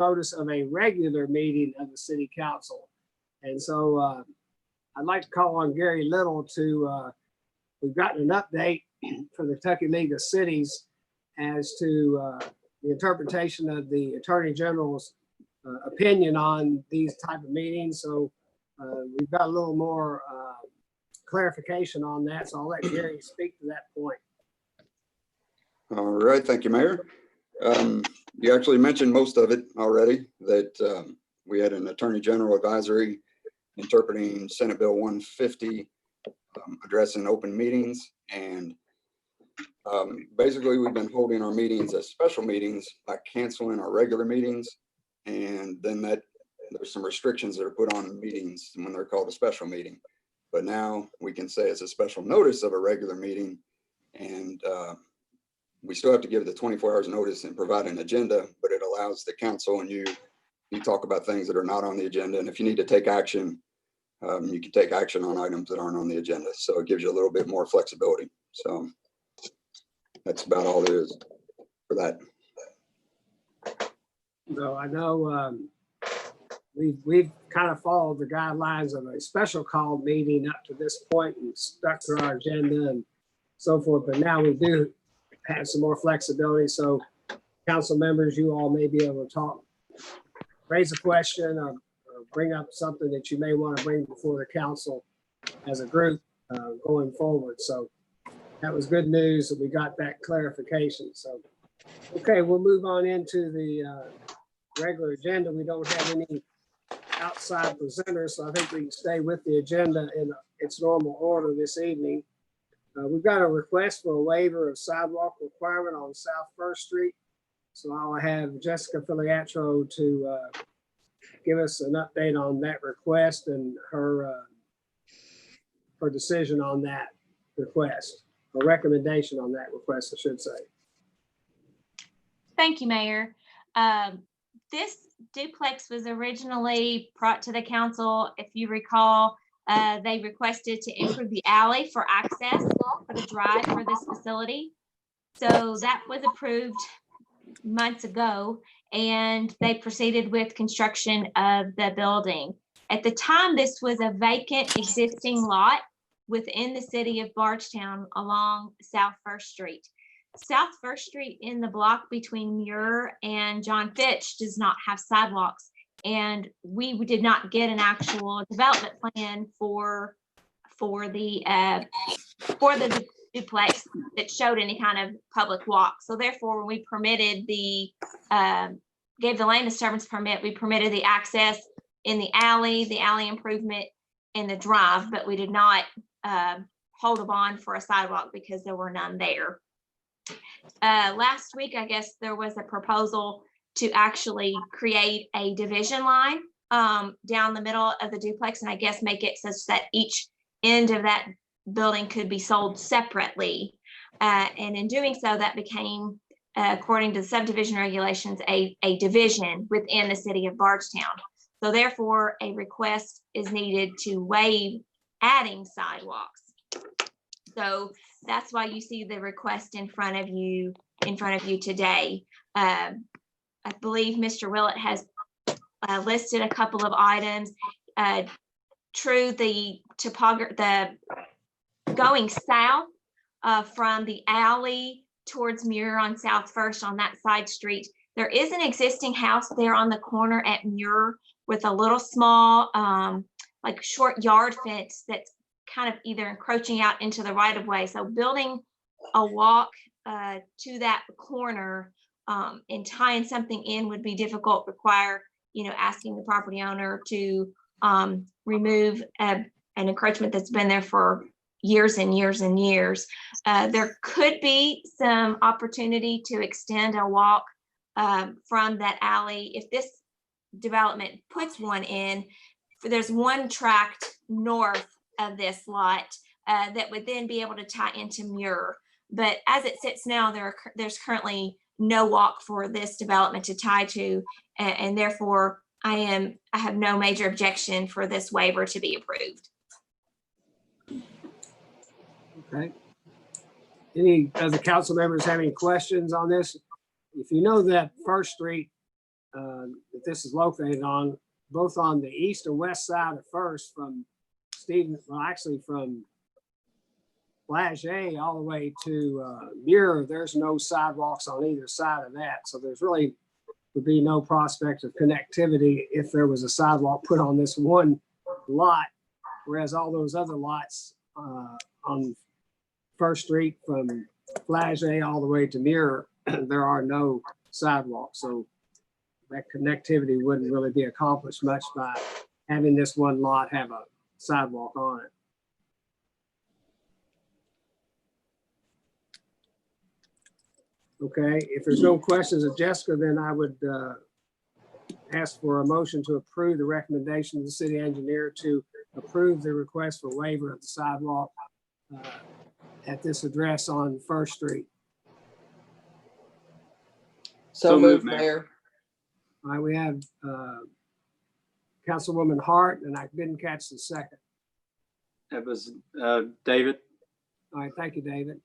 notice of a regular meeting of the city council. And so I'd like to call on Gary Little to, we've gotten an update from the Kentucky League of Cities as to the interpretation of the Attorney General's opinion on these type of meetings. So we've got a little more clarification on that. So I'll let Gary speak to that point. All right, thank you, Mayor. You actually mentioned most of it already, that we had an Attorney General advisory interpreting Senate Bill 150, addressing open meetings. And basically, we've been holding our meetings as special meetings by canceling our regular meetings. And then there's some restrictions that are put on meetings when they're called a special meeting. But now we can say it's a special notice of a regular meeting. And we still have to give the 24 hours notice and provide an agenda, but it allows the council and you talk about things that are not on the agenda. And if you need to take action, you can take action on items that aren't on the agenda. So it gives you a little bit more flexibility. So that's about all there is for that. So I know we've kind of followed the guidelines of a special call meeting up to this point and stuck to our agenda and so forth. But now we do have some more flexibility. So council members, you all may be able to talk, raise a question or bring up something that you may want to bring before the council as a group going forward. So that was good news that we got that clarification. So, okay, we'll move on into the regular agenda. We don't have any outside presenters, so I think we can stay with the agenda in its normal order this evening. We've got a request for a waiver of sidewalk requirement on South First Street. So I'll have Jessica Filiatro to give us an update on that request and her decision on that request, or recommendation on that request, I should say. Thank you, Mayor. This duplex was originally brought to the council. If you recall, they requested to improve the alley for access for the drive for this facility. So that was approved months ago, and they proceeded with construction of the building. At the time, this was a vacant existing lot within the city of Bardstown along South First Street. South First Street in the block between Muir and John Fitch does not have sidewalks, and we did not get an actual development plan for the duplex that showed any kind of public walk. So therefore, when we permitted gave the land disturbance permit, we permitted the access in the alley improvement, and the drive, but we did not hold a bond for a sidewalk because there were none there. Last week, I guess there was a proposal to actually create a division line down the middle of the duplex, and I guess make it such that each end of that building could be sold separately. And in doing so, that became, according to the subdivision regulations, a division within the city of Bardstown. So therefore, a request is needed to waive adding sidewalks. So that's why you see the request in front of you today. I believe Mr. Willett has listed a couple of items. True, the going south from the alley towards Muir on South First on that side street, there is an existing house there on the corner at Muir with a little small like short yard fence that's kind of either encroaching out into the right of way. So building a walk to that corner and tying something in would be difficult, require, asking the property owner to remove an encroachment that's been there for years and years and years. There could be some opportunity to extend a walk from that alley. If this development puts one in, there's one tract north of this lot that would then be able to tie into Muir. But as it sits now, there's currently no walk for this development to tie to, and therefore I have no major objection for this waiver to be approved. Okay. Any other council members have any questions on this? If you know that First Street that this is located on, both on the east and west side of First from from Flagey all the way to Muir. There's no sidewalks on either side of that. So there's really would be no prospect of connectivity if there was a sidewalk put on this one lot, whereas all those other lots on First Street from Flagey all the way to Muir, there are no sidewalks. So that connectivity wouldn't really be accomplished much by having this one lot have a sidewalk on it. Okay, if there's no questions of Jessica, then I would ask for a motion to approve the recommendation of the city engineer to approve the request for waiver of the sidewalk at this address on First Street. So moved, Mayor. All right, we have Councilwoman Hart, and I didn't catch the second. That was David. All right, thank you, David.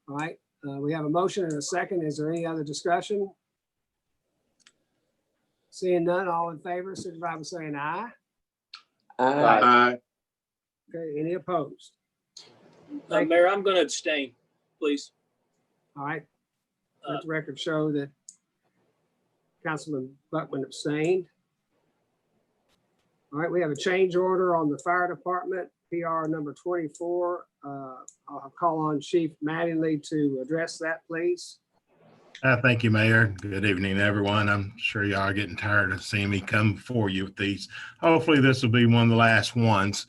All right, we have a motion and a second. Is there any other discussion? Seeing none, all in favor, signify by saying aye. Aye. Okay, any opposed? Thank Mayor, I'm going to abstain, please. All right, let the record show that Councilman Buckman abstained. All right, we have a change order on the fire department, PR number 24. I'll call on Chief Mattingly to address that, please. Thank you, Mayor. Good evening, everyone. I'm sure y'all are getting tired of seeing me come before you with these. Hopefully this will be one of the last ones.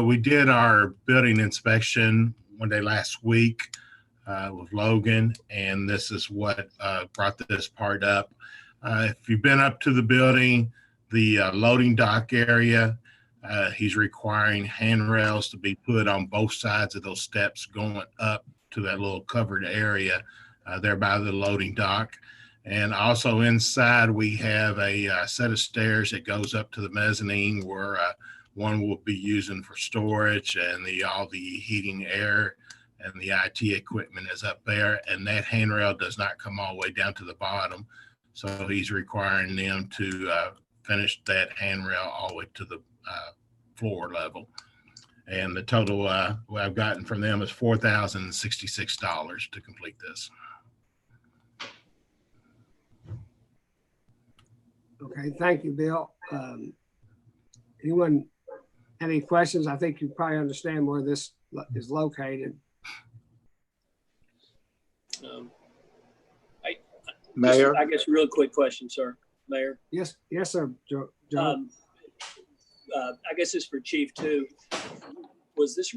We did our building inspection one day last week with Logan, and this is what brought this part up. If you've been up to the building, the loading dock area, he's requiring handrails to be put on both sides of those steps going up to that little covered area there by the loading dock. And also inside, we have a set of stairs that goes up to the mezzanine where one will be using for storage, and all the heating, air, and the IT equipment is up there. And that handrail does not come all the way down to the bottom. So he's requiring them to finish that handrail all the way to the floor level. And the total what I've gotten from them is $4,066 to complete this. Okay, thank you, Bill. Anyone have any questions? I think you probably understand where this is located. Mayor? I guess a real quick question, sir. Mayor. Yes, sir, Joe. I guess it's for Chief too. Was this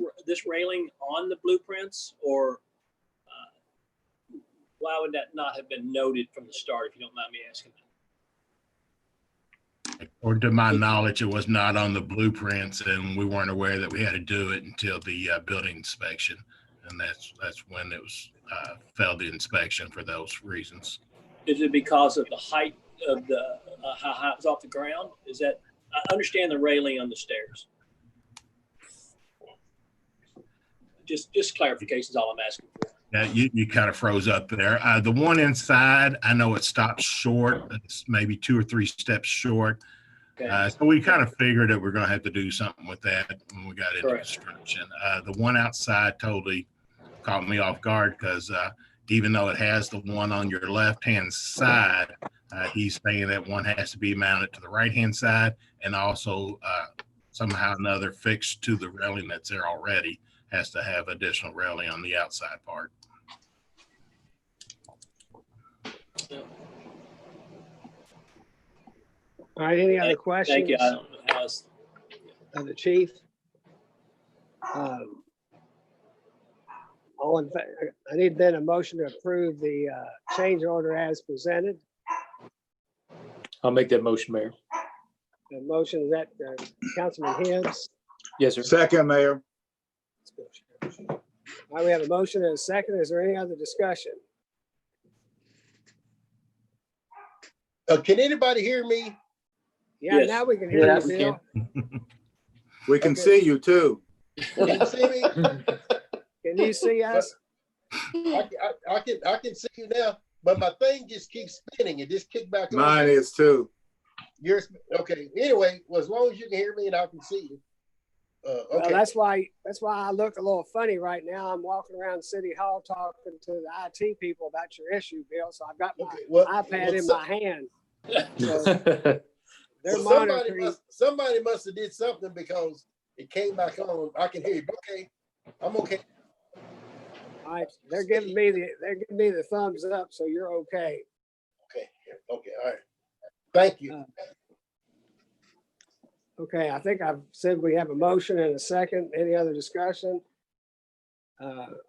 railing on the blueprints, or why would that not have been noted from the start, if you don't mind me asking that? Or to my knowledge, it was not on the blueprints, and we weren't aware that we had to do it until the building inspection. And that's when it was failed the inspection for those reasons. Is it because of the height of the how high it was off the ground? Is that, I understand the railing on the stairs. Just clarification is all I'm asking for. Yeah, you kind of froze up there. The one inside, I know it stops short. It's maybe 2 or 3 steps short. Okay. So we kind of figured that we're going to have to do something with that when we got into Correct. construction. The one outside totally caught me off guard because even though it has the one on your left-hand side, he's saying that one has to be mounted to the right-hand side, and also somehow or another fixed to the railing that's there already has to have additional railing on the outside part. All right, any other questions? Thank you. I don't know how else. Of the chief? I need then a motion to approve the change order as presented. I'll make that motion, Mayor. The motion is that Councilman Hibbs. Yes, sir. Second, Mayor. All right, we have a motion and a second. Is there any other discussion? Can anybody hear me? Yeah, Yes. now we can hear Yes, you, we Bill. We can Okay. see you too. Can you see me? Can you see us? I can see you now. but my thing just keeps spinning. It just kicked back on. Mine is too. Yours, okay. Anyway, well, as long as you can hear me and I can see you. Well, Okay. that's why I look a little funny right now. I'm walking around City Hall talking to the IT people about your issue, Bill. So I've got my Okay, well, iPad in well, my hand. So they're Well, monitoring. somebody must have did something because it came back on. I can hear you. Okay, I'm okay. All right, they're giving me the thumbs up, so you're okay. Okay, all right. Thank you. Okay, I think I've said we have a motion and a second. Any other discussion?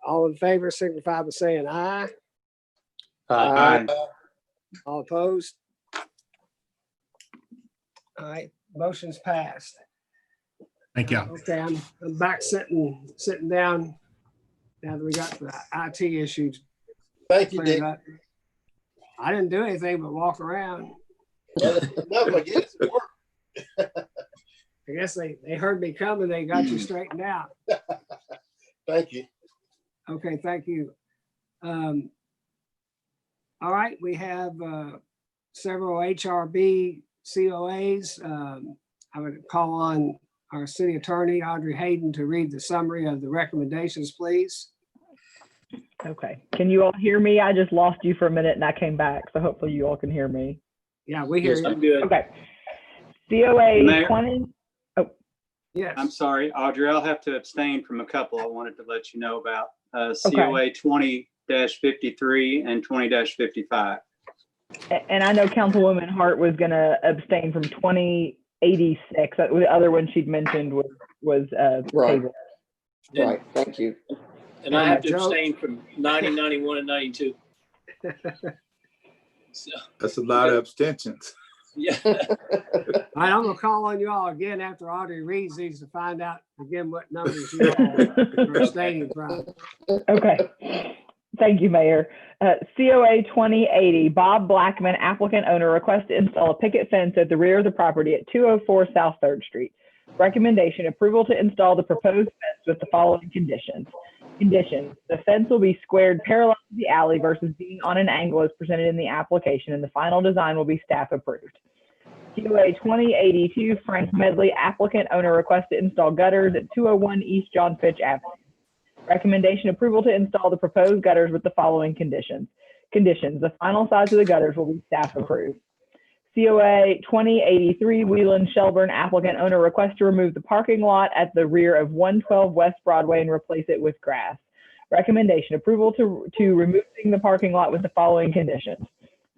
All in favor signify by saying aye. Aye. All opposed? All right, motion's passed. Thank you. Okay, I'm back sitting down now that we got the IT issues Thank you, cleared Dick. up. I didn't do anything but walk around. Well, enough, I guess. It worked. I guess they heard me coming. They got you straightened out. Thank you. Okay, thank you. All right, we have several HRB COAs. I would call on our city attorney, Audrey Hayden, to read the summary of the recommendations, please. Okay. Can you all hear me? I just lost you for a minute and I came back, so hopefully you all can hear me. Yeah, we hear I'm you. good. Okay. COA Mayor? 20. Yes. I'm sorry, Audrey, I'll have to abstain from a couple I wanted to let you know about. COA 20-53 and 20-55. And I know Councilwoman Hart was going to abstain from 2086. The other one she'd mentioned was Right. tabled. Right, thank you. And I have to Joe? abstain from 90, 91, and 92. So, That's a lot of abstentions. yeah. All right, I'm gonna call on you all again after Audrey reads these to find out again what numbers you all are abstaining from. Okay. Thank you, Mayor. COA 2080, Bob Blackman, applicant owner, requests to install a picket fence at the rear of the property at 204 South 3rd Street. Recommendation: approval to install the proposed fence with the following conditions. Conditions: the fence will be squared parallel to the alley versus being on an angle as presented in the application, and the final design will be staff approved. COA 2082, Frank Medley, applicant owner, requests to install gutters at 201 East John Fitch Avenue. Recommendation: approval to install the proposed gutters with the following conditions. Conditions: the final size of the gutters will be staff approved. COA 2083, Wheelan Shelburne, applicant owner, requests to remove the parking lot at the rear of 112 West Broadway and replace it with grass. Recommendation: approval to removing the parking lot with the following conditions.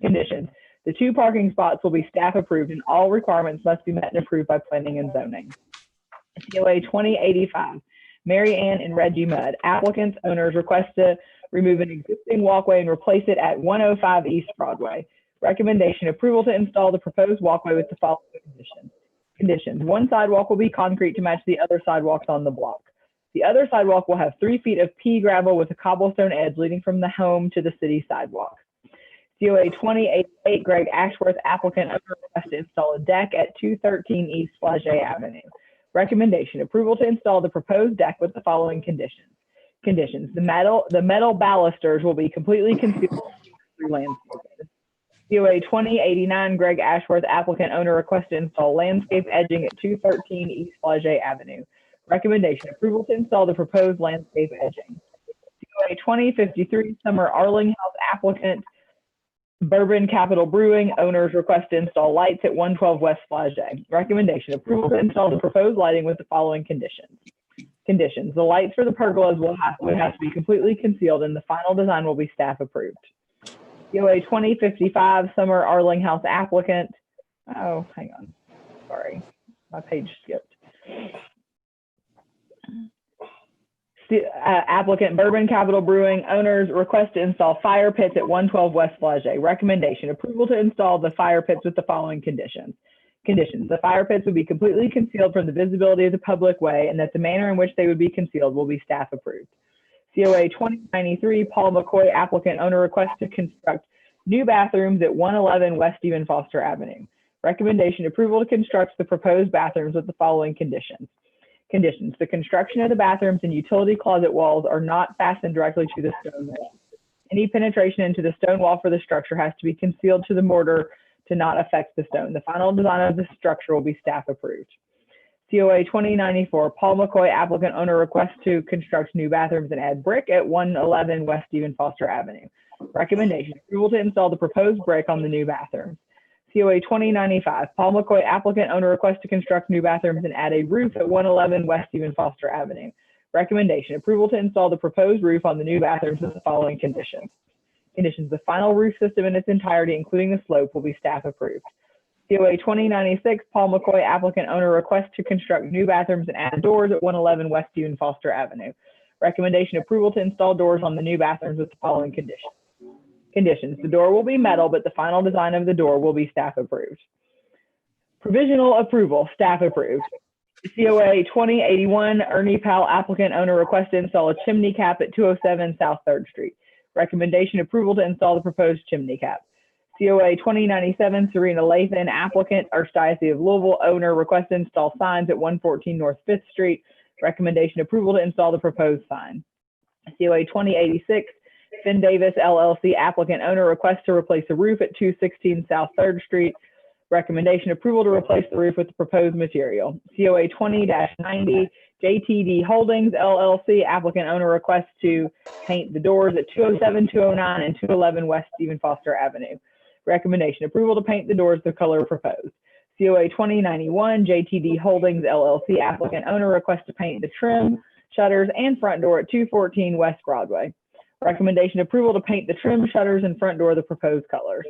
Conditions: the 2 parking spots will be staff approved and all requirements must be met and approved by planning and zoning. COA 2085, Mary Ann and Reggie Mudd, applicants owners, request to remove an existing walkway and replace it at 105 East Broadway. Recommendation: approval to install the proposed walkway with the following conditions. Conditions: 1 sidewalk will be concrete to match the other sidewalks on the block. The other sidewalk will have 3 feet of pea gravel with a cobblestone edge leading from the home to the city sidewalk. COA 2088, Greg Ashworth, applicant owner, requests to install a deck at 213 East Flagey Avenue. Recommendation: approval to install the proposed deck with the following conditions. Conditions: the metal balusters will be completely concealed through landscaping. COA 2089, Greg Ashworth, applicant owner, requests to install landscape edging at 213 East Flagey Avenue. Recommendation: approval to install the proposed landscape edging. COA 2053, Summer Arlinghouse, applicant Bourbon Capital Brewing, owners, request to install lights at 112 West Flagey. Recommendation: approval to install the proposed lighting with the following conditions. Conditions: the lights for the pergolas would have to be completely concealed and the final design will be staff approved. COA 2055, Summer Arlinghouse, applicant. Oh, hang on. Sorry, my page skipped. Applicant Bourbon Capital Brewing, owners, request to install fire pits at 112 West Flagey. Recommendation: approval to install the fire pits with the following conditions. Conditions: the fire pits would be completely concealed from the visibility of the public way and that the manner in which they would be concealed will be staff approved. COA 2093, Paul McCoy, applicant owner, requests to construct new bathrooms at 111 West Stephen Foster Avenue. Recommendation: approval to construct the proposed bathrooms with the following conditions. Conditions: the construction of the bathrooms and utility closet walls are not fastened directly to the stone wall. Any penetration into the stone wall for the structure has to be concealed to the mortar to not affect the stone. The final design of the structure will be staff approved. COA 2094, Paul McCoy, applicant owner, requests to construct new bathrooms and add brick at 111 West Stephen Foster Avenue. Recommendation, approval to install the proposed brick on the new bathrooms. COA 2095, Paul McCoy, applicant owner, requests to construct new bathrooms and add a roof at 111 West Stephen Foster Avenue. Recommendation, approval to install the proposed roof on the new bathrooms with the following conditions. Conditions, the final roof system in its entirety, including the slope, will be staff approved. COA 2096, Paul McCoy, applicant owner, requests to construct new bathrooms and add doors at 111 West Stephen Foster Avenue. Recommendation, approval to install doors on the new bathrooms with the following conditions. Conditions, the door will be metal, but the final design of the door will be staff approved. Provisional approval, staff approved. COA 2081, Ernie Powell, applicant owner, requests to install a chimney cap at 207 South 3rd Street. Recommendation, approval to install the proposed chimney cap. COA 2097, Serena Lathan, applicant, Archdiocese of Louisville, owner, requests to install signs at 114 North 5th Street. Recommendation, approval to install the proposed sign. COA 2086, Finn Davis, LLC, applicant, owner, requests to replace the roof at 216 South 3rd Street. Recommendation, approval to replace the roof with the proposed material. COA 20-90, JTD Holdings, LLC, applicant, owner, requests to paint the doors at 207, 209, and 211 West Stephen Foster Avenue. Recommendation, approval to paint the doors the color proposed. COA 2091, JTD Holdings, LLC, applicant, owner, requests to paint the trim, shutters, and front door at 214 West Broadway. Recommendation, approval to paint the trim, shutters, and front door the proposed colors.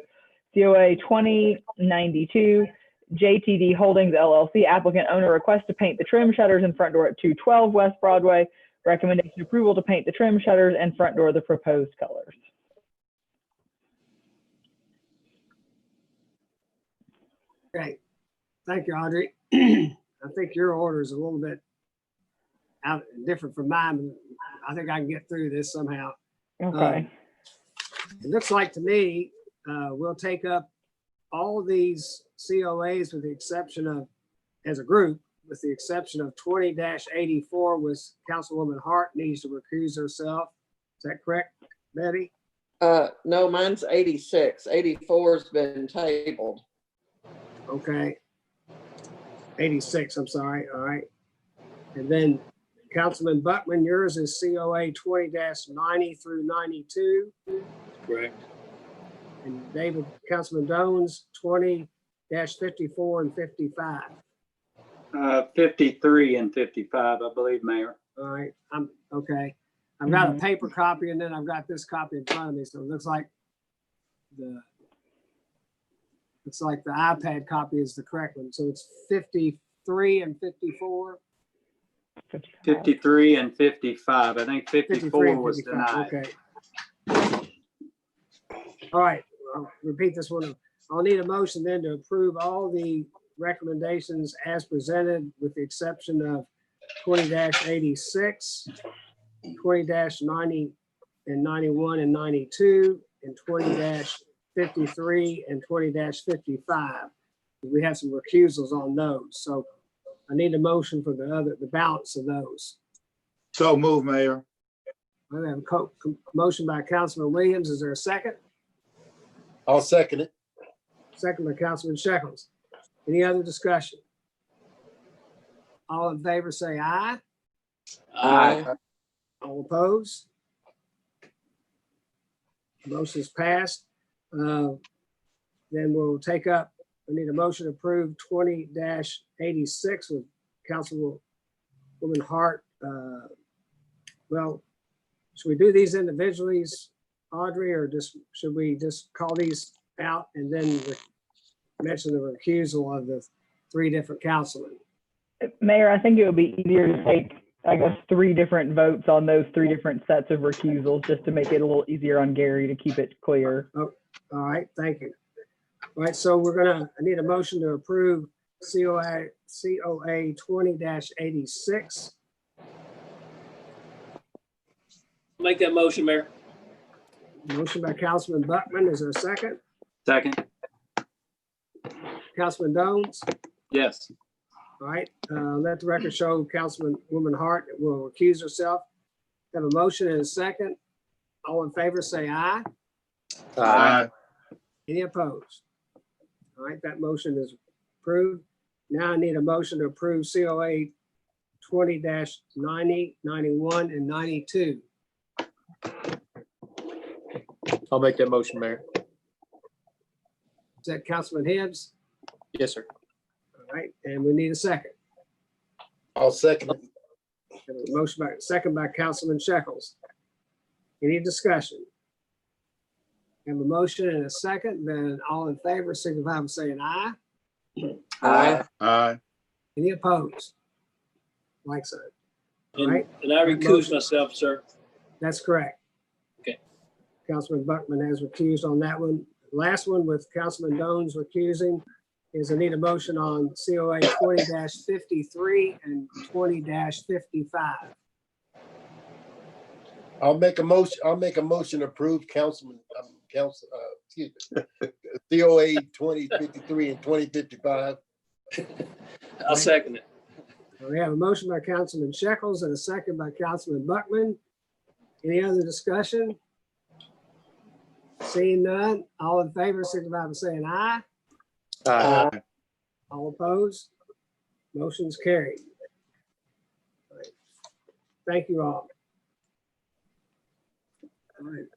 COA 2092, JTD Holdings, LLC, applicant, owner, requests to paint the trim, shutters, and front door at 212 West Broadway. Recommendation, approval to paint the trim, shutters, and front door the proposed colors. Great. Thank you, Audrey. I think your order is a little bit different from mine. I think I can get through this somehow. Okay. It looks like to me, we'll take up all of these COAs with the exception of, as a group, with the exception of 20-84, with Councilwoman Hart needs to recuse herself. Is that correct, Betty? No, mine's 86. 84's been tabled. Okay. 86, I'm sorry. All right. And then Councilman Buckman, yours is COA 20-90 through 92. Correct. And David, Councilman Dones, 20-54 and 55. 53 and 55, I believe, Mayor. All right, I'm okay. I've got a paper copy and then I've got this copy in front of me. So it looks like the iPad copy is the correct one. So it's 53 and 54. 53 and 55. I think 54 and was 55. denied. Okay. All right, I'll repeat this one. I'll need a motion then to approve all the recommendations as presented with the exception of 20-86, 20-90 and 91 and 92, and 20-53 and 20-55. We have some recusals on those. So I need a motion for the balance of those. So move, Mayor. I have a motion by Councilman Williams. Is there a second? I'll second it. Second by Councilman Shekels. Any other discussion? All in favor say aye. Aye. All opposed? Motion is passed. Then we'll take up, I need a motion to approve 20-86 with Councilwoman Hart. Well, should we do these individually, Audrey, or should we just call these out and then mention the recusal of the 3 different councilmen? Mayor, I think it would be easier to take, I guess, 3 different votes on those 3 different sets of recusals, just to make it a little easier on Gary to keep it clear. Oh, all right, thank you. All right, so I need a motion to approve COA 20-86. Make that motion, Mayor. Motion by Councilman Buckman. Is there a second? Second. Councilman Dones? Yes. All right, let the record show Councilwoman Hart will recuse herself. Have a motion and a second. All in favor, say aye. Aye. Any opposed? All right, that motion is approved. Now I need a motion to approve COA 20-90, 91, and 92. I'll make that motion, Mayor. Is that Councilman Hibbs? Yes, sir. All right, and we need a second. I'll second it. Got a motion by, second by Councilman Shekels. Any discussion? Have a motion and a second, then all in favor, signify by saying aye. Aye. Aye. Any opposed? Like so. And, Right. and I recuse myself, sir. That's correct. Okay. Councilman Buckman has recused on that one. Last one with Councilman Dones recusing is I need a motion on COA 20-53 and 20-55. I'll make a motion to approve excuse me, COA 2053 and 2055. I'll second it. We have a motion by Councilman Shekels and a second by Councilman Buckman. Any other discussion? Seeing none, all in favor, signify by saying aye. Aye. All opposed? Motion's carried. All right. Thank you all. All right.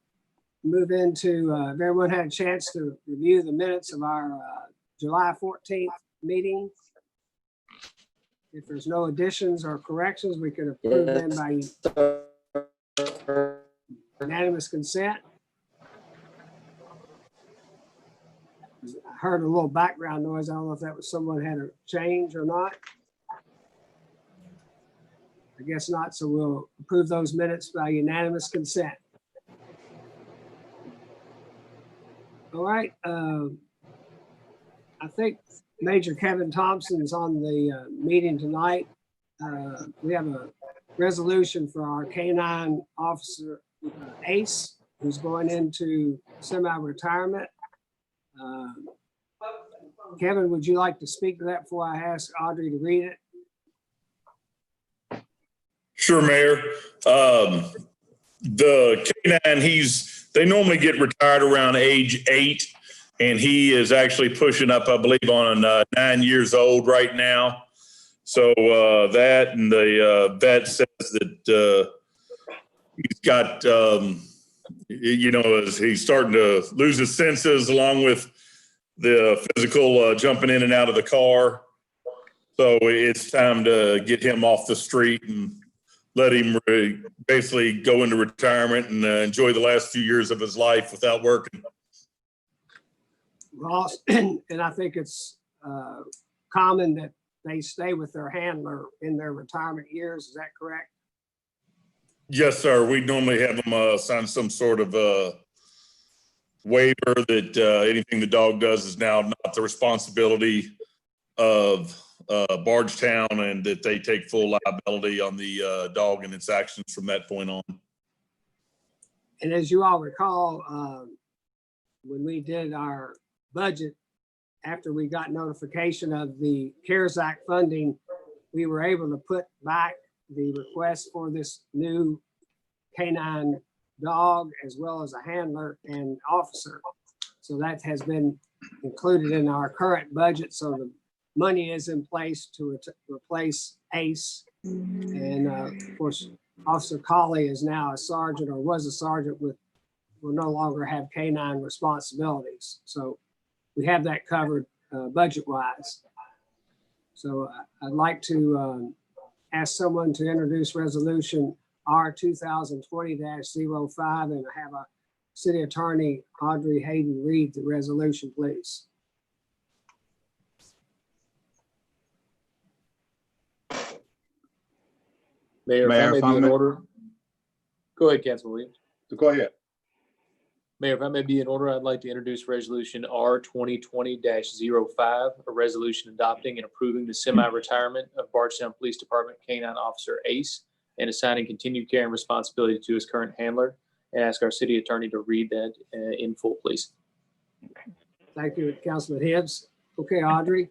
Move into, if everyone had a chance to review the minutes of our July 14th meeting. If there's no additions or corrections, we can approve them by unanimous consent. I heard a little background noise. I don't know if that was someone had a change or not. I guess not, so we'll approve those minutes by unanimous consent. All right, I think Major Kevin Thompson's on the meeting tonight. We have a resolution for our K-9 officer, Ace, who's going into semi-retirement. Kevin, would you like to speak to that before I ask Audrey to read it? Sure, Mayor. The K-9, they normally get retired around age 8, and he is actually pushing up, I believe, on 9 years old right now. So that, and the vet says that he's got, as he's starting to lose his senses along with the physical jumping in and out of the car. So it's time to get him off the street and let him basically go into retirement and enjoy the last few years of his life without working. Ross, and I think it's common that they stay with their handler in their retirement years. Is that correct? Yes, sir. We normally have them sign some sort of waiver that anything the dog does is now not the responsibility of Bardstown, and that they take full liability on the dog and its actions from that point on. And as you all recall, when we did our budget, after we got notification of the CARES Act funding, we were able to put back the request for this new canine dog, as well as a handler and officer. So that has been included in our current budget. So the money is in place to replace Ace. And of course, Officer Colley is now a sergeant, or was a sergeant, will no longer have canine responsibilities. So we have that covered budget wise. So I'd like to ask someone to introduce resolution R 2020-05 and have a city attorney, Audrey Hayden, read the resolution, please. Mayor, if I may be in order. Go ahead, Councilman Williams. Go ahead. Mayor, if I may be in order, I'd like to introduce resolution R 2020-05, a resolution adopting and approving the semi-retirement of Bardstown Police Department K-9 Officer Ace and assigning continued care and responsibility to his current handler, and ask our city attorney to read that in full, please. Thank you, Councilman Hibbs. Okay, Audrey.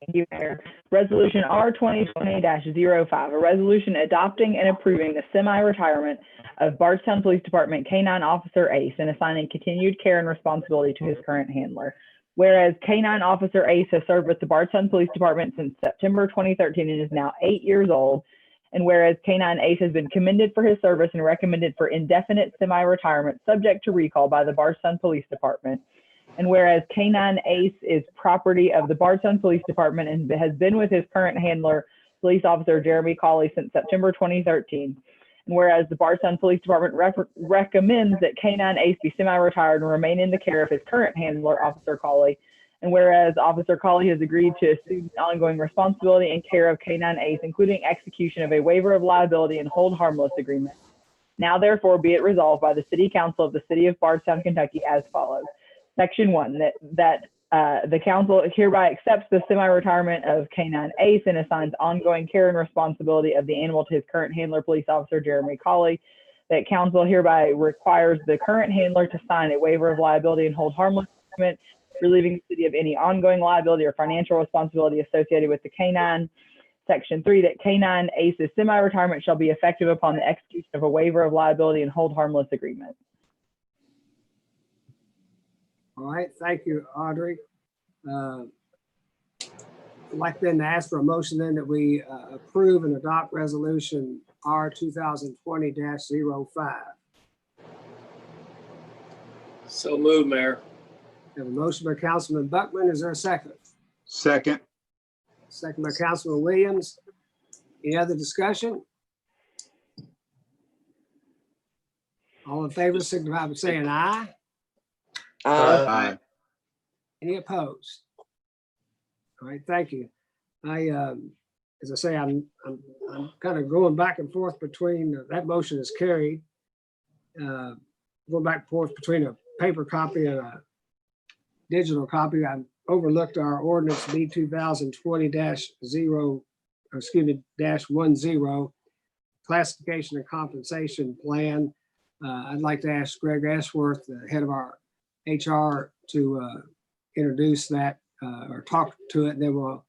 Thank you, Mayor. Resolution R 2020-05, a resolution adopting and approving the semi-retirement of Bardstown Police Department K-9 Officer Ace and assigning continued care and responsibility to his current handler. Whereas K-9 Officer Ace has served with the Bardstown Police Department since September 2013 and is now 8 years old. And whereas K-9 Ace has been commended for his service and recommended for indefinite semi-retirement subject to recall by the Bardstown Police Department. And whereas K-9 Ace is property of the Bardstown Police Department and has been with his current handler, Police Officer Jeremy Cawley, since September 2013. And whereas the Bardstown Police Department recommends that K-9 Ace be semi-retired and remain in the care of his current handler, Officer Cawley. And whereas Officer Cawley has agreed to assume the ongoing responsibility and care of K-9 Ace, including execution of a waiver of liability and hold harmless agreement. Now therefore be it resolved by the City Council of the City of Bardstown, Kentucky as follows. Section 1, that the council hereby accepts the semi-retirement of K-9 Ace and assigns ongoing care and responsibility of the animal to his current handler, Police Officer Jeremy Cawley. That council hereby requires the current handler to sign a waiver of liability and hold harmless agreement, relieving the city of any ongoing liability or financial responsibility associated with the K-9. Section 3, that K-9 Ace's semi-retirement shall be effective upon the execution of a waiver of liability and hold harmless agreement. All right, thank you, Audrey. I'd like then to ask for a motion then that we approve and adopt resolution R 2020-05. So move, Mayor. We have a motion by Councilman Buckman. Is there a second? Second. Second by Councilman Williams. Any other discussion? All in favor, signify by saying aye. Aye. Any opposed? All right, thank you. As I say, I'm kind of going back and forth between, that motion is carried. Going back and forth between a paper copy and a digital copy. I overlooked our ordinance B 2020-10, classification and compensation plan. I'd like to ask Greg Ashworth, the head of our HR, to introduce that or talk to it, and then we'll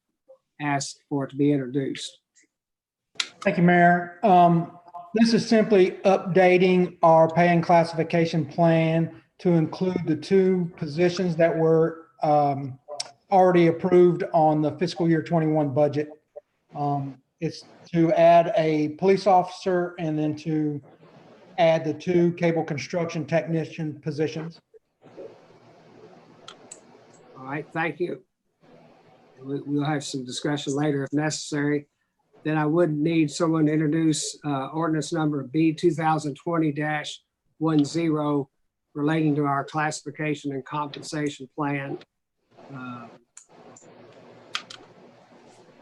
ask for it to be introduced. Thank you, Mayor. This is simply updating our pay and classification plan to include the two positions that were already approved on the fiscal year 21 budget. It's to add a police officer and then to add the two cable construction technician positions. All right, thank you. We'll have some discussion later if necessary. Then I would need someone to introduce ordinance number B 2020-10 relating to our classification and compensation plan,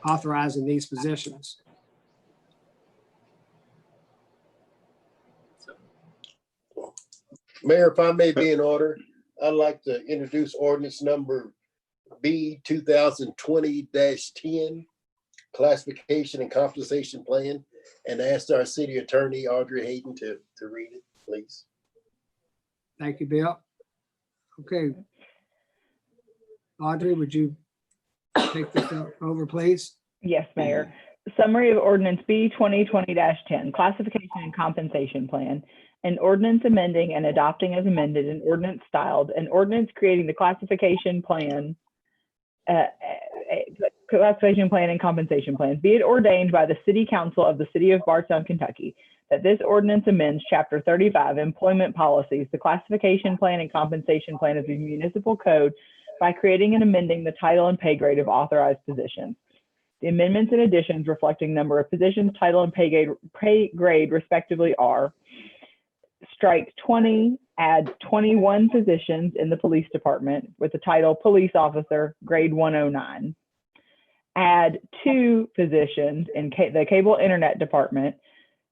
authorizing these positions. Mayor, if I may be in order, I'd like to introduce ordinance number B 2020-10, classification and compensation plan, and ask our city attorney, Audrey Hayden, to read it, please. Thank you, Bill. Okay. Audrey, would you take this over, please? Yes, Mayor. Summary of Ordinance B 2020-10, Classification and Compensation Plan. An ordinance amending and adopting as amended an ordinance styled, an ordinance creating the classification plan, and compensation plans. Be it ordained by the City Council of the City of Bardstown, Kentucky, that this ordinance amends Chapter 35, Employment Policies, the classification plan and compensation plan of the municipal code by creating and amending the title and pay grade of authorized positions. The amendments and additions reflecting number of positions, title, and pay grade respectively are: strike 20, add 21 positions in the police department with the title police officer, grade 109. Add 2 positions in the cable internet department,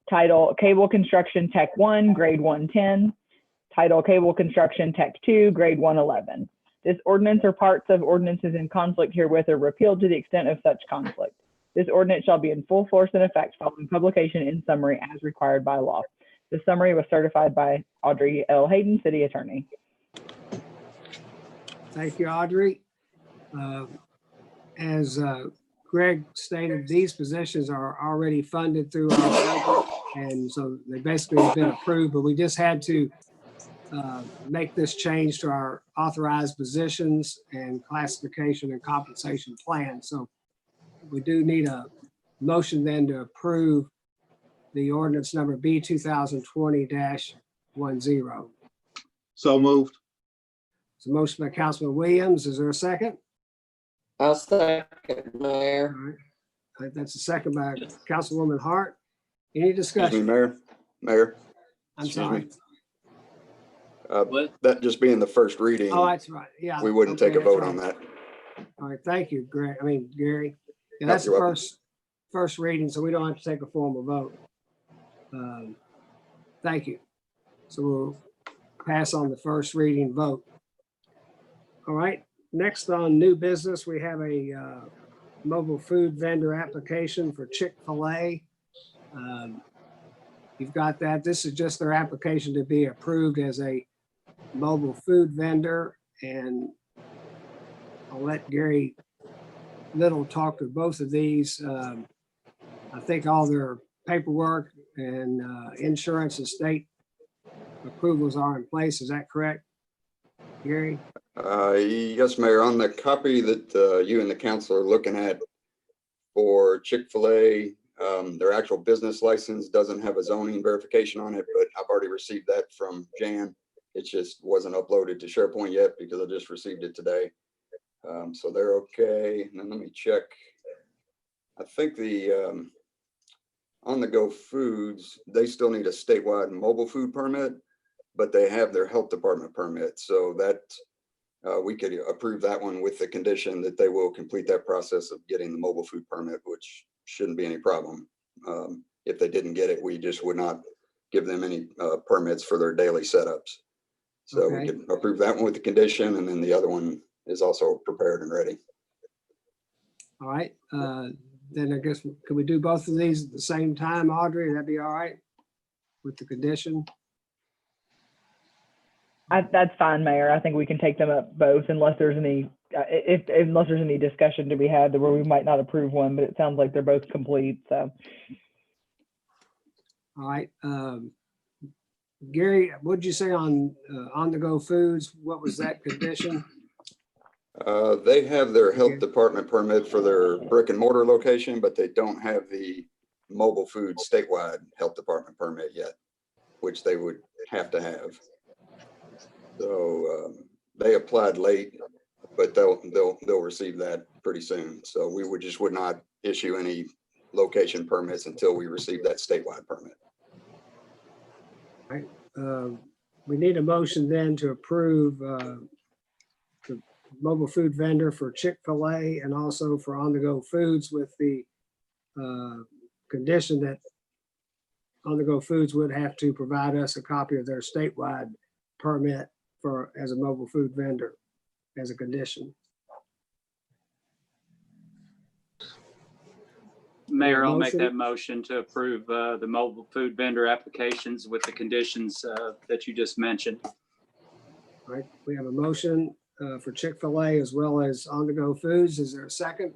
title cable construction tech 1, grade 110, title cable construction tech 2, grade 111. This ordinance or parts of ordinances in conflict herewith are repealed to the extent of such conflict. This ordinance shall be in full force and effect following publication in summary as required by law. The summary was certified by Audrey L. Hayden, City Attorney. Thank you, Audrey. as Greg stated, these positions are already funded through our budget. And so they basically have been approved, but we just had to make this change to our authorized positions and classification and compensation plan. So we do need a motion then to approve the ordinance number B 2020-10. So moved. It's a motion by Councilman Williams. Is there a second? I'll second, Mayor. All right. That's a second by Councilwoman Hart. Any Excuse me, discussion? Mayor. I'm excuse sorry. me. What? That just being the first reading, Oh, that's right. Yeah. we wouldn't okay, take a that's vote right. on that. All right. Thank you, Greg. Gary. Yeah, No, that's the you're welcome. first reading, so we don't have to take a formal vote. Thank you. So we'll pass on the first reading vote. All right. Next on new business, we have a mobile food vendor application for Chick-Fil-A. You've got that. This is just their application to be approved as a mobile food vendor. And I'll let Gary Little talk to both of these. I think all their paperwork and insurance and state approvals are in place. Is that correct, Gary? Yes, Mayor, on the copy that you and the council are looking at for Chick-fil-A, their actual business license doesn't have a zoning verification on it, but I've already received that from Jan. It just wasn't uploaded to SharePoint yet because I just received it today. So they're okay. And then let me check. I think the on-the-go foods, they still need a statewide mobile food permit, but they have their health department permit. So that we could approve that one with the condition that they will complete that process of getting the mobile food permit, which shouldn't be any problem. If they didn't get it, we just would not give them any permits for their daily setups. So we Okay. could approve that one with the condition, and then the other one is also prepared and ready. All right. Then I guess, can we do both of these at the same time, Audrey? That'd be all right with the condition? That's fine, Mayor. I think we can take them up both unless there's any, unless there's any discussion to be had where we might not approve one, but it sounds like they're both complete, so. All right. Gary, what'd you say on on-the-go foods? What was that condition? They have their health department permit for their brick and mortar location, but they don't have the mobile food statewide health department permit yet, which they would have to have. So they applied late, but they'll receive that pretty soon. So we would not issue any location permits until we receive that statewide permit. All right. We need a motion then to approve the mobile food vendor for Chick-fil-A and also for on-the-go foods with the condition that on-the-go foods would have to provide us a copy of their statewide permit for as a mobile food vendor as a condition. Mayor, I'll make Motion? that motion to approve the mobile food vendor applications with the conditions that you just mentioned. All right, we have a motion for Chick-fil-A as well as on-the-go foods. Is there a second?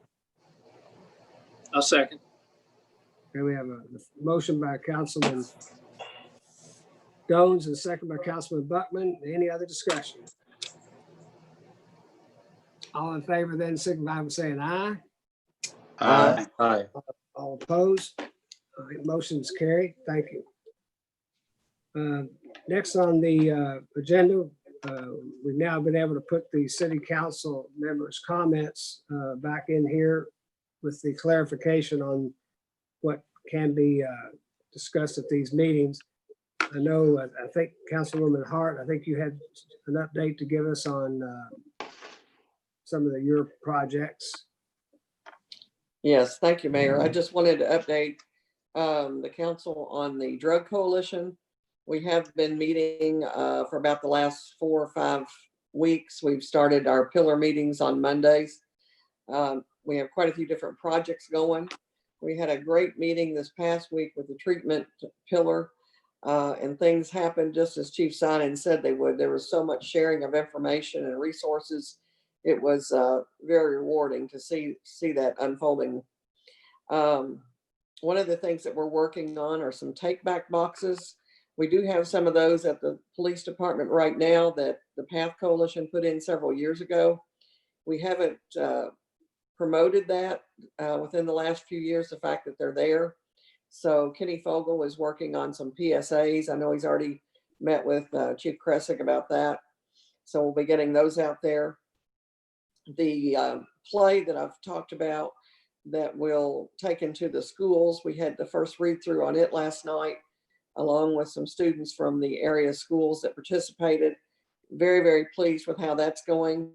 I'll second. Okay, we have a motion by Councilman Goins and a second by Councilman Buckman. Any other discussion? All in favor then signify by saying aye. Aye. Aye. All opposed? All right, motion's carried. Thank you. Next on the agenda, we've now been able to put the city council members' comments back in here with the clarification on what can be discussed at these meetings. I know, I think Councilwoman Hart, I think you had an update to give us on some of your projects. Yes, thank you, Mayor. I just wanted to update the council on the drug coalition. We have been meeting for about the last 4 or 5 weeks. We've started our pillar meetings on Mondays. We have quite a few different projects going. We had a great meeting this past week with the treatment pillar, and things happened just as Chief Synan said they would. There was so much sharing of information and resources, it was very rewarding to see that unfolding. One of the things that we're working on are some take back boxes. We do have some of those at the police department right now that the Path Coalition put in several years ago. We haven't promoted that within the last few years, the fact that they're there. So Kenny Fogel is working on some PSAs. I know he's already met with Chief Kresick about that. So we'll be getting those out there. The play that I've talked about that we'll take into the schools, we had the first read through on it last night, along with some students from the area schools that participated. Very, very pleased with how that's going.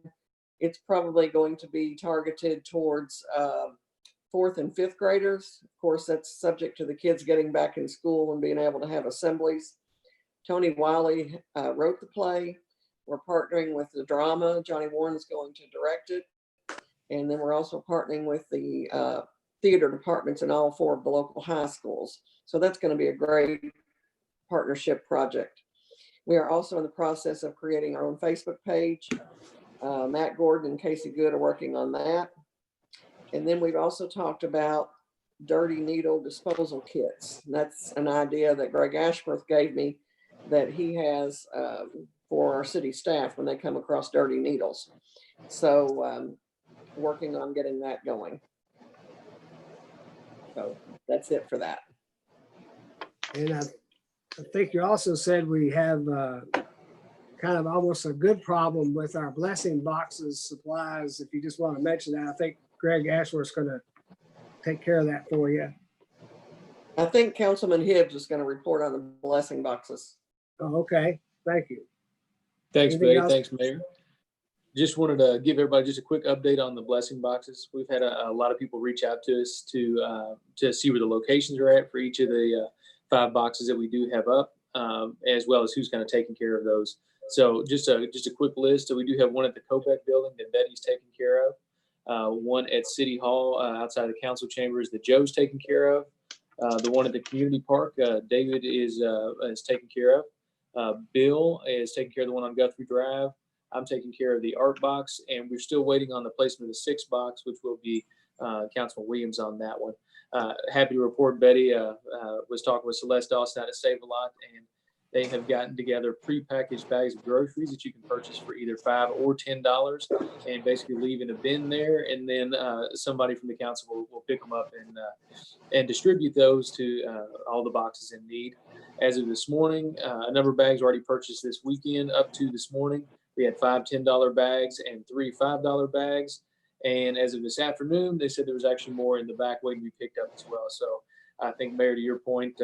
It's probably going to be targeted towards 4th and 5th graders. Of course, that's subject to the kids getting back in school and being able to have assemblies. Tony Wiley wrote the play. We're partnering with the drama. Johnny Warren is going to direct it. And then we're also partnering with the theater departments in all 4 of the local high schools. So that's going to be a great partnership project. We are also in the process of creating our own Facebook page. Matt Gordon and Casey Good are working on that. And then we've also talked about dirty needle disposal kits. And that's an idea that Greg Ashworth gave me that he has for our city staff when they come across dirty needles. So working on getting that going. So that's it for that. And I think you also said we have kind of almost a good problem with our blessing boxes supplies. If you just want to mention that, I think Greg Ashworth's going to take care of that for you. I think Councilman Hibbs is going to report on the blessing boxes. Oh, okay. Thank you. Thanks, Anything Betty. else? Thanks, Mayor. Just wanted to give everybody just a quick update on the blessing boxes. We've had a lot of people reach out to us to see where the locations are at for each of the 5 boxes that we do have up, as well as who's kind of taking care of those. So just a quick list. So we do have one at the Kopek building that Betty's taking care of. One at City Hall outside the council chambers that Joe's taking care of. The one at the community park, David is taking care of. Bill is taking care of the one on Guthrie Drive. I'm taking care of the art box, and we're still waiting on the placement of the 6th box, which will be Councilman Williams on that one. Happy to report Betty was talking with Celeste Dawson out at Save a Lot, and they have gotten together prepackaged bags of groceries that you can purchase for either $5 or $10 and basically leave in a bin there. And then somebody from the council will pick them up and distribute those to all the boxes in need. As of this morning, a number of bags were already purchased this weekend up to this morning. We had 5 $10 bags and 3 $5 bags. And as of this afternoon, they said there was actually more in the back waiting to be picked up as well. So I think, Mayor, to your point,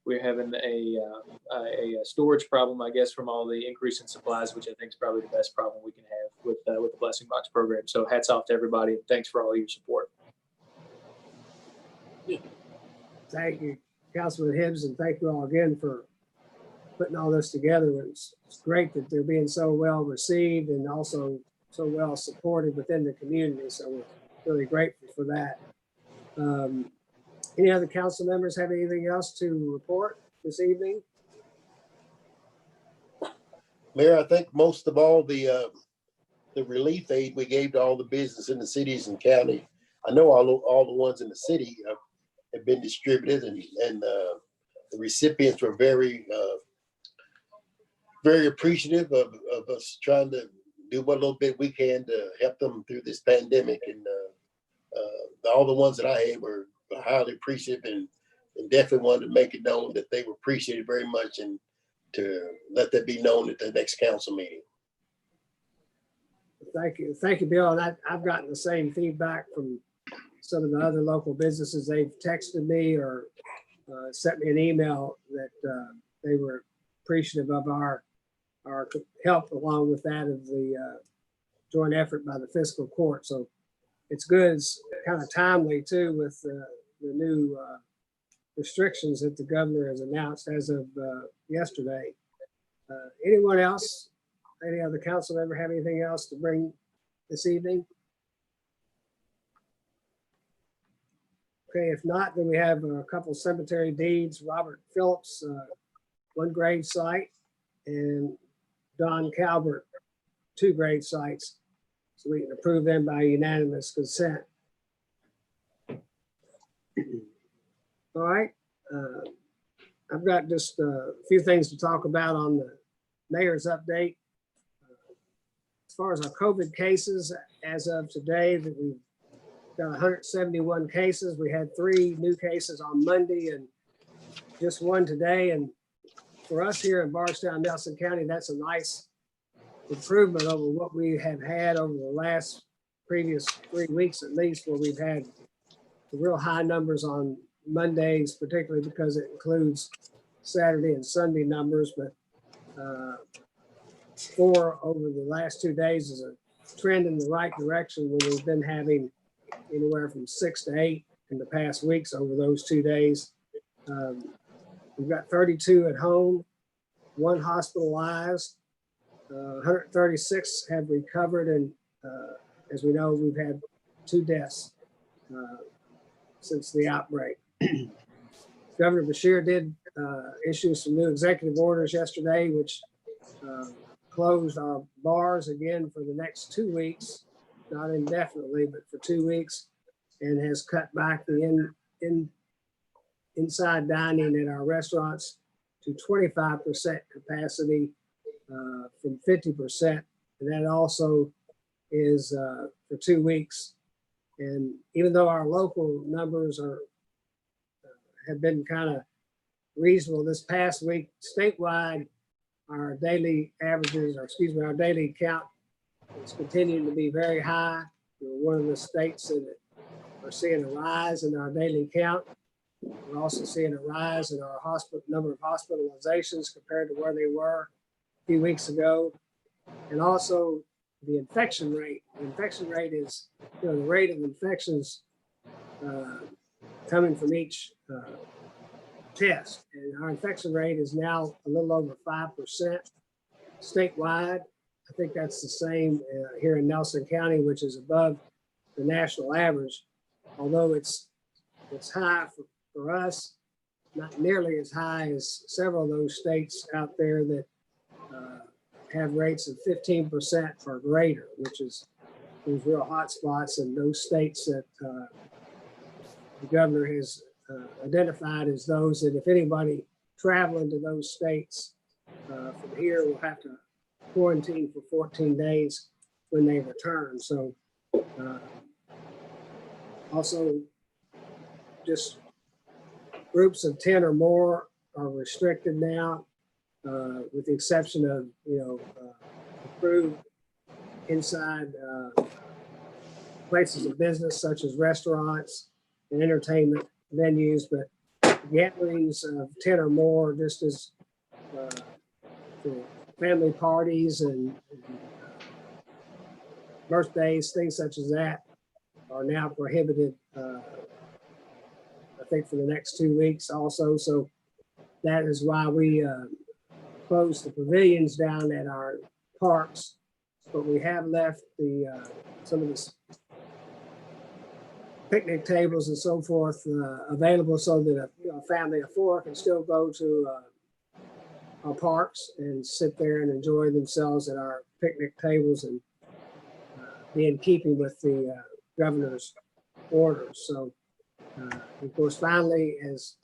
we're having a storage problem, I guess, from all the increase in supplies, which I think is probably the best problem we can have with the Blessing Box program. So hats off to everybody, and thanks for all your support. Thank you, Councilman Hibbs, and thank you all again for putting all this together. It's great that they're being so well received and also so well supported within the community. So we're really grateful for that. Any other council members have anything else to report this evening? Mayor, I think most of all the relief aid we gave to all the business in the cities and county. I know all the ones in the city have been distributed, and the recipients were very appreciative of us trying to do what little bit we can to help them through this pandemic. And all the ones that I had were highly appreciative and definitely wanted to make it known that they were appreciated very much, and to let that be known at the next council meeting. Thank you, Bill. And I've gotten the same feedback from some of the other local businesses. They've texted me or sent me an email that they were appreciative of our help, along with that of the joint effort by the fiscal court. So it's good. It's kind of timely too with the new restrictions that the governor has announced as of yesterday. Anyone else? Any other council member have anything else to bring this evening? Okay, if not, then we have a couple cemetery deeds. Robert Phillips, 1 grave site, and Don Calvert, 2 grave sites. so we can approve them by unanimous consent. All right. I've got just a few things to talk about on the mayor's update. As far as our COVID cases, as of today, that we've got 171 cases. We had 3 new cases on Monday and just 1 today. And for us here in Bardstown, Nelson County, that's a nice improvement over what we have had over the last previous 3 weeks, at least, where we've had real high numbers on Mondays, particularly because it includes Saturday and Sunday numbers. But 4 over the last 2 days is a trend in the right direction, when we've been having anywhere from 6 to 8 in the past weeks over those 2 days. We've got 32 at home, 1 hospitalized, 136 have recovered, and as we know, we've had 2 deaths since the outbreak. Governor Beshear did issue some new executive orders yesterday, which closed our bars again for the next 2 weeks, not indefinitely, but for 2 weeks, and has cut back the inside dining at our restaurants to 25% capacity from 50%. And that also is for 2 weeks. And even though our local numbers have been kind of reasonable this past week, statewide, our daily averages, or excuse me, our daily count is continuing to be very high. We're one of the states that are seeing a rise in our daily count. We're also seeing a rise in our number of hospitalizations compared to where they were a few weeks ago. And also the infection rate. The infection rate is, the rate of infections coming from each test. And our infection rate is now a little over 5% statewide. I think that's the same here in Nelson County, which is above the national average. Although it's high for us, not nearly as high as several of those states out there that have rates of 15% or greater, which is those real hot spots in those states that the governor has identified as those that if anybody traveling to those states from here will have to quarantine for 14 days when they return. So also just groups of 10 or more are restricted now, with the exception of, approved inside places of business such as restaurants and entertainment venues, but gatherings of 10 or more, just as for family parties and birthdays, things such as that, are now prohibited, I think, for the next 2 weeks also. So that is why we closed the pavilions down at our parks, but we have left some of the picnic tables and so forth available, so that a family of 4 can still go to our parks and sit there and enjoy themselves at our picnic tables and be in keeping with the governor's orders. So, of course, finally, as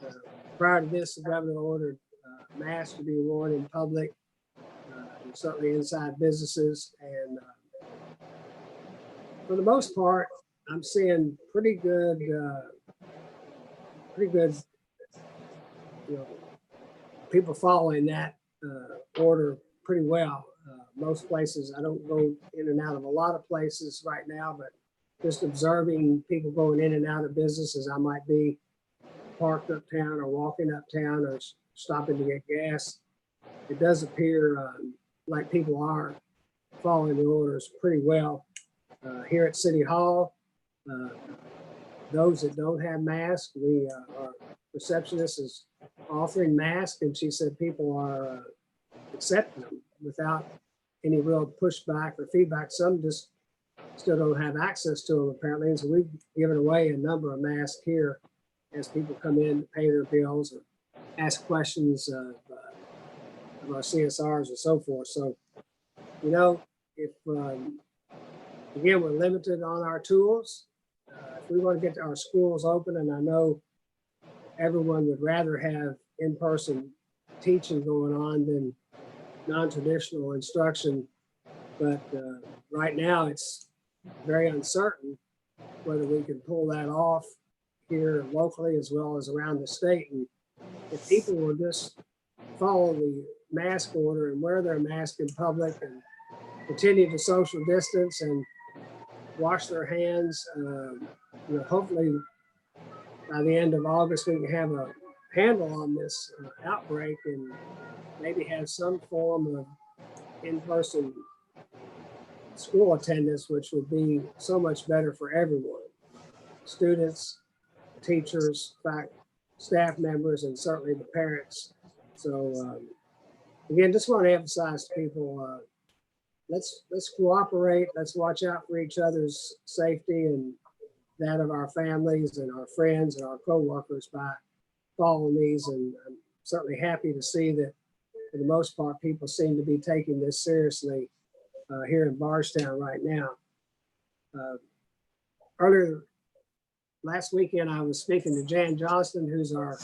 prior to this, the governor ordered masks to be worn in public, and certainly inside businesses. And for the most part, I'm seeing pretty good, people following that order pretty well. Most places, I don't go in and out of a lot of places right now, but just observing people going in and out of businesses, I might be parked uptown or walking uptown or stopping to get gas. It does appear like people are following the orders pretty well. Here at City Hall, those that don't have masks, our receptionist is offering masks, and she said people are accepting them without any real pushback or feedback. Some just still don't have access to them apparently, and so we've given away a number of masks here as people come in to pay their bills or ask questions of our CSRs and so forth. So, if again, we're limited on our tools. If we want to get our schools open, and I know everyone would rather have in-person teaching going on than non-traditional instruction. But right now it's very uncertain whether we can pull that off here locally as well as around the state. And if people will just follow the mask order and wear their mask in public and continue to social distance and wash their hands, hopefully by the end of August, we can have a handle on this outbreak and maybe have some form of in-person school attendance, which would be so much better for everyone. Students, teachers, staff members, and certainly the parents. So again, just want to emphasize to people, let's cooperate. Let's watch out for each other's safety and that of our families and our friends and our coworkers by following these. And I'm certainly happy to see that for the most part, people seem to be taking this seriously here in Bardstown right now. Earlier last weekend, I was speaking to Jan Johnston, who's our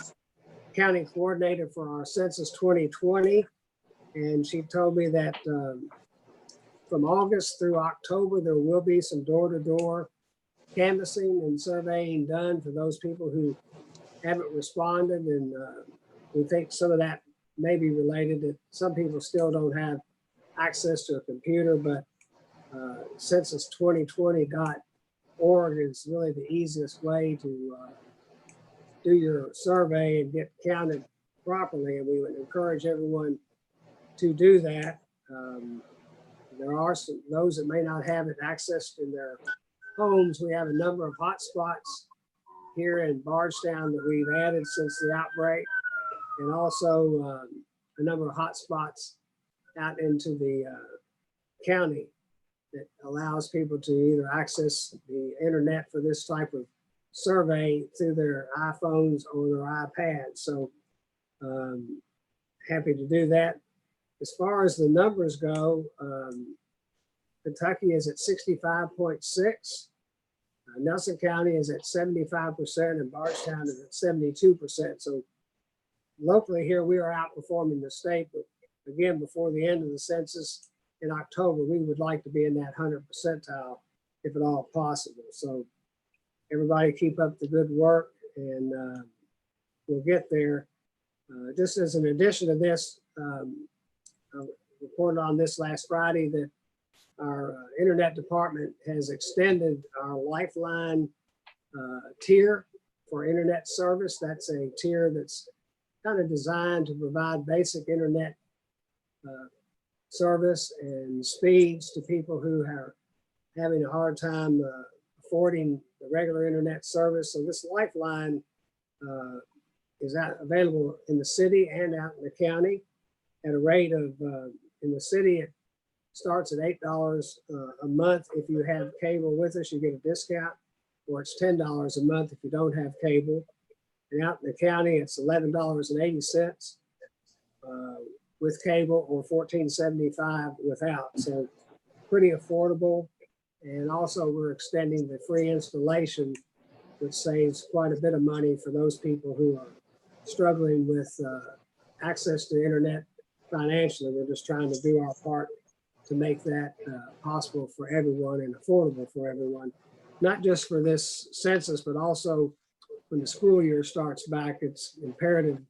county coordinator for our Census 2020. And she told me that from August through October, there will be some door-to-door canvassing and surveying done for those people who haven't responded. And we think some of that may be related to some people still don't have access to a computer, but census2020.org is really the easiest way to do your survey and get counted properly. And we would encourage everyone to do that. There are those that may not have it accessed in their homes. We have a number of hotspots here in Bardstown that we've added since the outbreak, and also a number of hotspots out into the county that allows people to either access the internet for this type of survey through their iPhones or their iPads. So happy to do that. As far as the numbers go, Kentucky is at 65.6. Nelson County is at 75% and Bardstown is at 72%. So locally here, we are outperforming the state. But again, before the end of the census in October, we would like to be in that 100 percentile if at all possible. So everybody keep up the good work and we'll get there. Just as an addition to this, I reported on this last Friday that our internet department has extended our Lifeline tier for internet service. That's a tier that's kind of designed to provide basic internet service and speeds to people who are having a hard time affording the regular internet service. So this Lifeline is available in the city and out in the county at a rate of, in the city, it starts at $8 a month. If you have cable with us, you get a discount, or it's $10 a month if you don't have cable. And out in the county, it's $11.80 with cable, or $14.75 without. So pretty affordable. And also we're extending the free installation, which saves quite a bit of money for those people who are struggling with access to the internet financially. We're just trying to do our part to make that possible for everyone and affordable for everyone, not just for this census, but also when the school year starts back. It's imperative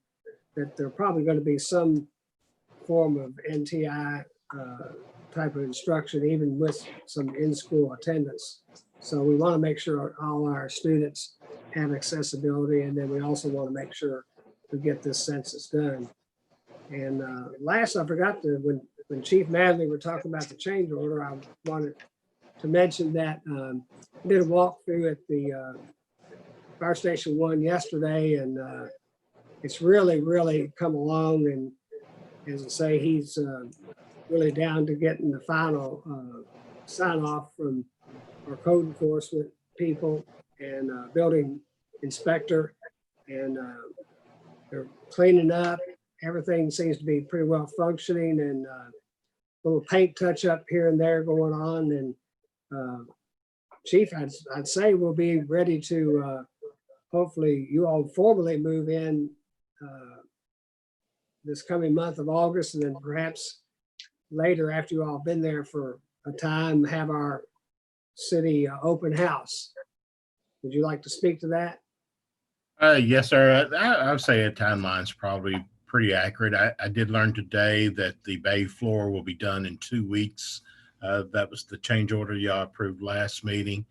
that there are probably going to be some form of NTI type of instruction, even with some in-school attendance. So we want to make sure all our students have accessibility, and then we also want to make sure we get this census done. And last, I forgot to, when Chief Madley were talking about the change order, I wanted to mention that I did a walkthrough at the Fire Station 1 yesterday, and it's really come along. And as I say, he's really down to getting the final sign off from our code enforcement people and building inspector, and they're cleaning up. Everything seems to be pretty well functioning, and a little paint touch up here and there going on. And Chief, I'd say we'll be ready to, hopefully you all formally move in this coming month of August, and then perhaps later, after you all been there for a time, have our city open house. Would you like to speak to that? Yes, sir. I would say a timeline's probably pretty accurate. I did learn today that the bay floor will be done in 2 weeks. That was the change order y'all approved last meeting.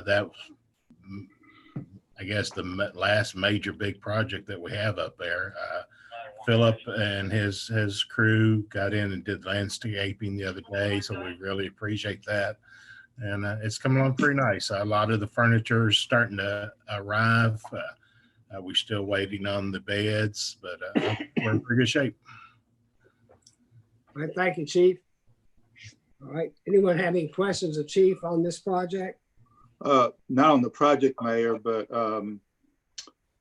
That was, I guess, the last major big project that we have up there. Philip and his crew got in and did landscaping the other day, so we really appreciate that. And it's coming along pretty nice. A lot of the furniture is starting to arrive. We're still waiting on the beds, but we're in pretty good shape. All right, thank you, Chief. All right, anyone have any questions of Chief on this project? Not on the project, Mayor, but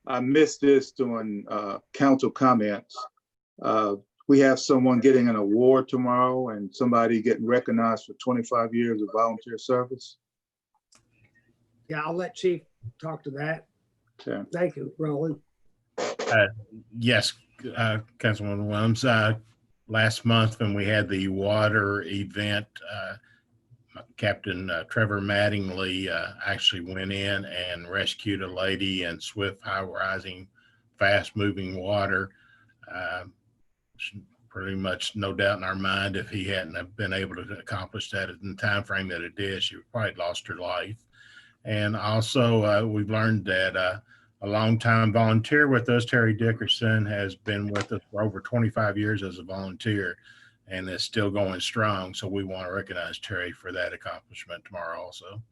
I missed this during council comments. We have someone getting an award tomorrow and somebody getting recognized for 25 years of volunteer service. Yeah, I'll let Chief talk to that. Okay. Thank you, Roland. Yes, Councilwoman Williams. Last month when we had the water event, Captain Trevor Mattingly actually went in and rescued a lady in swift, high-rising, fast-moving water. Pretty much no doubt in our mind, if he hadn't have been able to accomplish that in the time frame that it did, she probably lost her life. And also, we've learned that a longtime volunteer with us, Terry Dickerson, has been with us for over 25 years as a volunteer and is still going strong. So we want to recognize Terry for that accomplishment tomorrow also.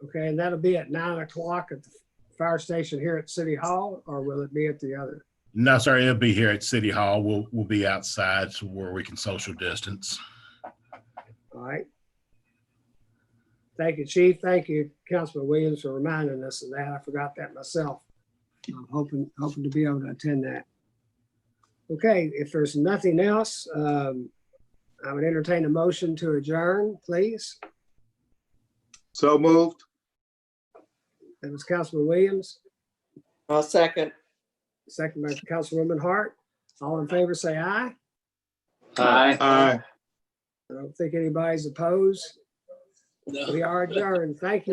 Okay, and that'll be at 9 o'clock at the fire station here at City Hall, or will it be at the other? No, sorry, it'll be here at City Hall. We'll be outside so where we can social distance. All right. Thank you, Chief. Thank you, Councilman Williams, for reminding us of that. I forgot that myself. I'm hoping to be able to attend that. Okay, if there's nothing else, I would entertain a motion to adjourn, please. So moved. That was Councilman Williams, I'll second. second by Councilwoman Hart. All in favor, say aye. Aye. Aye. I don't think anybody's opposed. No. We are adjourned. Thank you.